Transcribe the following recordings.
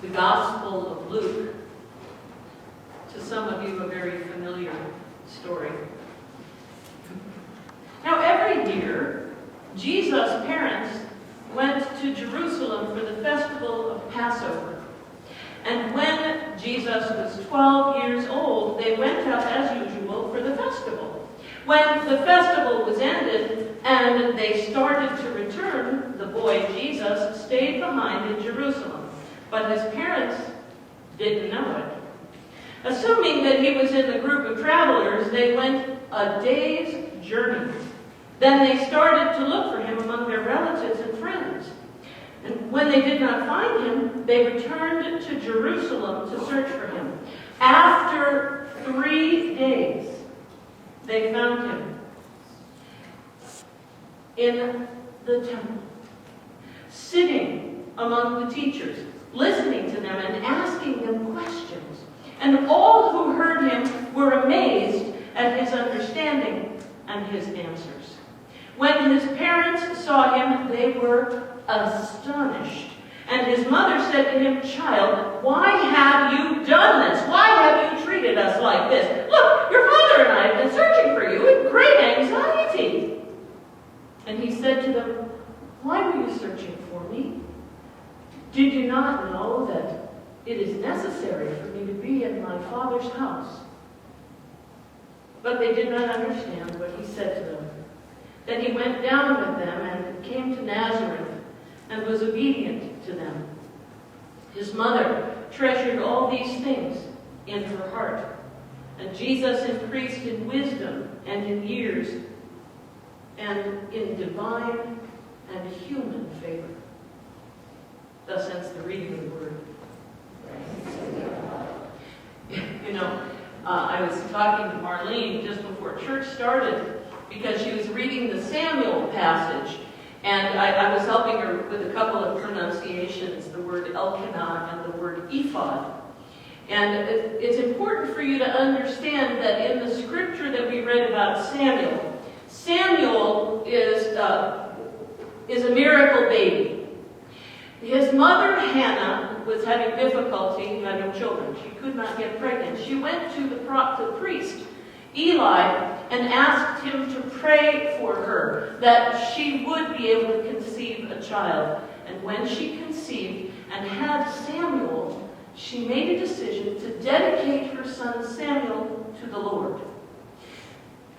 the Gospel of Luke, to some of you a very familiar story. Now, every year, Jesus' parents went to Jerusalem for the festival of Passover. And when Jesus was 12 years old, they went out as usual for the festival. When the festival was ended and they started to return, the boy Jesus stayed behind in Jerusalem. But his parents didn't know it. Assuming that he was in the group of travelers, they went a day's journey. Then they started to look for him among their relatives and friends. And when they did not find him, they returned to Jerusalem to search for him. After 3 days, they found him in the temple, sitting among the teachers, listening to them and asking them questions. And all who heard him were amazed at his understanding and his answers. When his parents saw him, they were astonished. And his mother said to him, "Child, why have you done this? Why have you treated us like this? Look, your father and I have been searching for you with great anxiety." And he said to them, "Why were you searching for me? Did you not know that it is necessary for me to be in my Father's house?" But they did not understand what he said to them. Then he went down with them and came to Nazareth and was obedient to them. His mother treasured all these things in her heart. And Jesus increased in wisdom and in years and in divine and human favor. Thus ends the reading of the word. You know, I was talking to Marlene just before church started because she was reading the Samuel passage, and I was helping her with a couple of pronunciations, the word Elkanah and the word ephod. And it's important for you to understand that in the scripture that we read about Samuel, Samuel is a miracle baby. His mother, Hannah, was having difficulty having children. She could not get pregnant. She went to the priest, Eli, and asked him to pray for her, that she would be able to conceive a child. And when she conceived and had Samuel, she made a decision to dedicate her son Samuel to the Lord.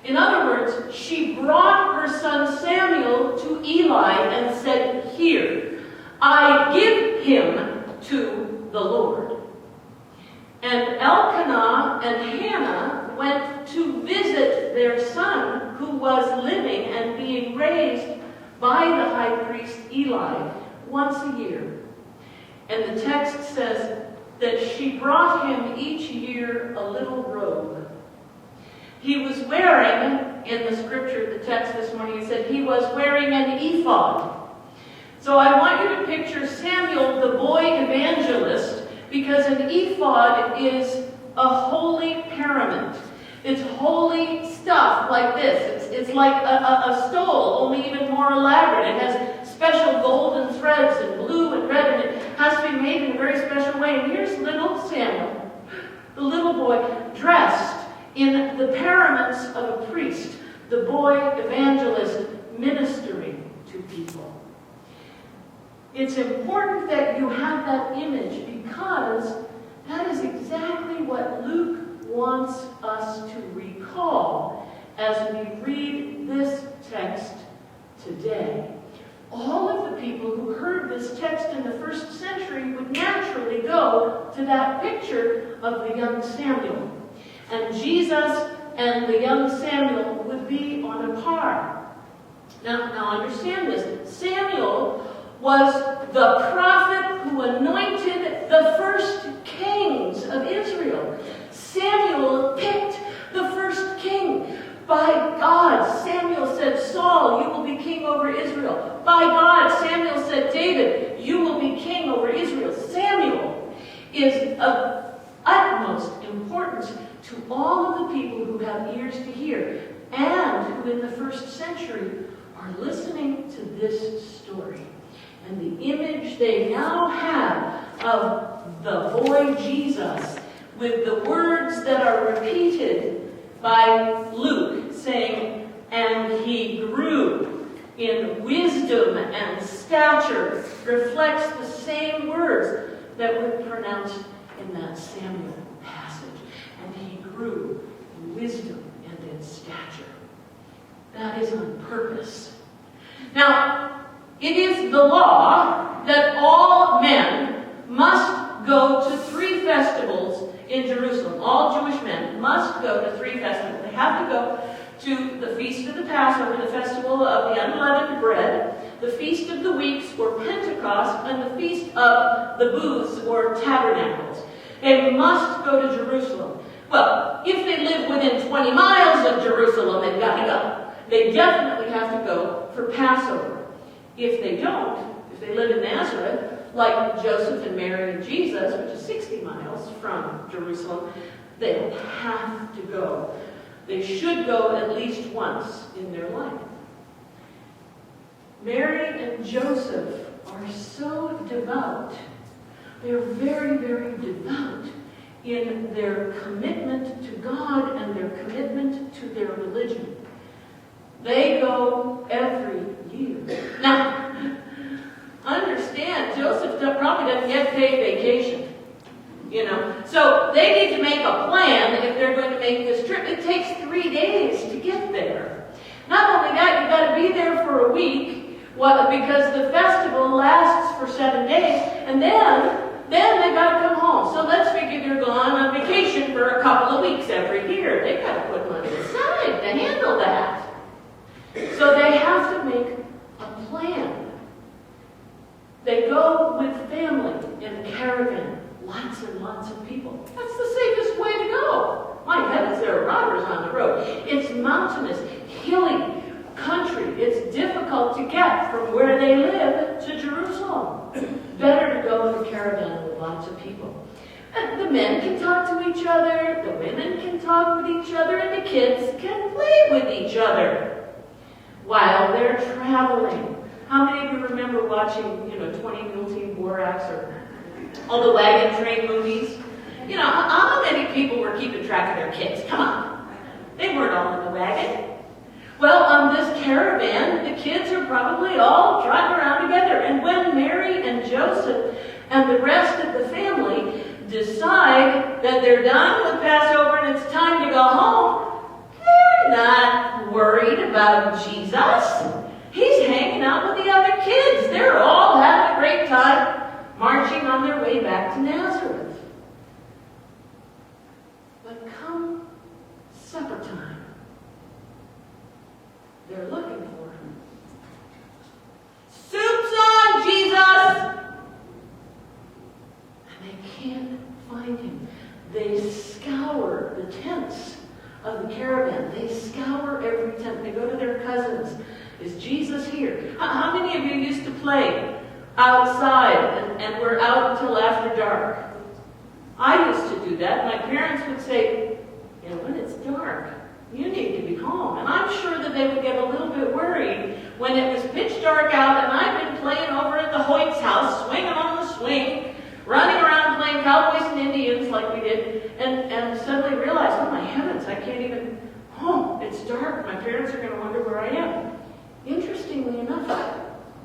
In other words, she brought her son Samuel to Eli and said, "Here, I give him to the Lord." And Elkanah and Hannah went to visit their son, who was living and being raised by the high priest Eli once a year. And the text says that she brought him each year a little robe. He was wearing, in the scripture, the text this morning, he said he was wearing an ephod. So I want you to picture Samuel, the boy evangelist, because an ephod is a holy parament. It's holy stuff like this. It's like a stole, only even more elaborate. It has special golden threads and blue and red, and it has to be made in a very special way. And here's little Samuel, the little boy, dressed in the paraments of a priest, the boy evangelist ministering to people. It's important that you have that image because that is exactly what Luke wants us to recall as we read this text today. All of the people who heard this text in the first century would naturally go to that picture of the young Samuel. And Jesus and the young Samuel would be on a par. Now understand this. Samuel was the prophet who anointed the first kings of Israel. Samuel picked the first king. By God, Samuel said, "Saul, you will be king over Israel." By God, Samuel said, "David, you will be king over Israel." Samuel is of utmost importance to all of the people who have ears to hear and who in the first century are listening to this story. And the image they now have of the boy Jesus with the words that are repeated by Luke, saying, "And he grew in wisdom and stature," reflects the same words that were pronounced in that Samuel passage. And he grew in wisdom and in stature. That is on purpose. Now, it is the law that all men must go to 3 festivals in Jerusalem. All Jewish men must go to 3 festivals. They have to go to the Feast of the Passover, the Festival of the Unleavened Bread, the Feast of the Weeks, or Pentecost, and the Feast of the Booths, or Tabernacles. They must go to Jerusalem. Well, if they live within 20 miles of Jerusalem, they've got to go. They definitely have to go for Passover. If they don't, if they live in Nazareth, like Joseph and Mary and Jesus, which is 60 miles from Jerusalem, they don't have to go. They should go at least once in their life. Mary and Joseph are so devout. They're very, very devout in their commitment to God and their commitment to their religion. They go every year. Now, understand, Joseph probably doesn't get paid vacation. So they need to make a plan if they're going to make this trip. It takes 3 days to get there. Not only that, you've got to be there for a week, because the festival lasts for 7 days, and then they've got to come home. So let's figure they're gone on vacation for a couple of weeks every year. They've got to put money aside to handle that. So they have to make a plan. They go with family in a caravan. Lots and lots of people. That's the safest way to go. My heavens, there are robbers on the road. It's mountainous, hilly country. It's difficult to get from where they live to Jerusalem. Better to go in a caravan with lots of people. And the men can talk to each other, the women can talk with each other, and the kids can play with each other while they're traveling. How many of you remember watching, 20 Mule Team Borax or all the wagon train movies? How many people were keeping track of their kids? Come on. They weren't all in the wagon. Well, on this caravan, the kids are probably all trotting around together. And when Mary and Joseph and the rest of the family decide that they're done with Passover and it's time to go home, they're not worried about Jesus. He's hanging out with the other kids. They're all having a great time marching on their way back to Nazareth. But come supper time, they're looking for him. Soup's on, Jesus! And they can't find him. They scour the tents of the caravan. They scour every tent. They go to their cousins. Is Jesus here? How many of you used to play outside and were out until after dark? I used to do that. My parents would say, when it's dark, you need to be home. And I'm sure that they would get a little bit worried when it was pitch dark out and I've been playing over at the Hoyt's house, swinging on the swing, running around playing cowboys and Indians like we did, and suddenly realized, oh my heavens, I can't even, it's dark. My parents are going to wonder where I am. Interestingly enough,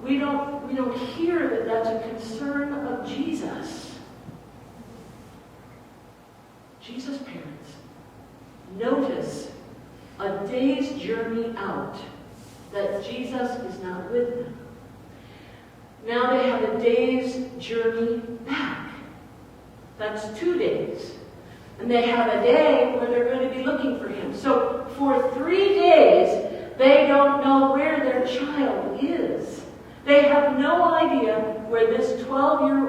we don't hear that that's a concern of Jesus. Jesus' parents notice a day's journey out that Jesus is not with them. Now they have a day's journey back. That's 2 days. And they have a day where they're going to be looking for him. So for 3 days, they don't know where their child is. They have no idea where this 12-year-old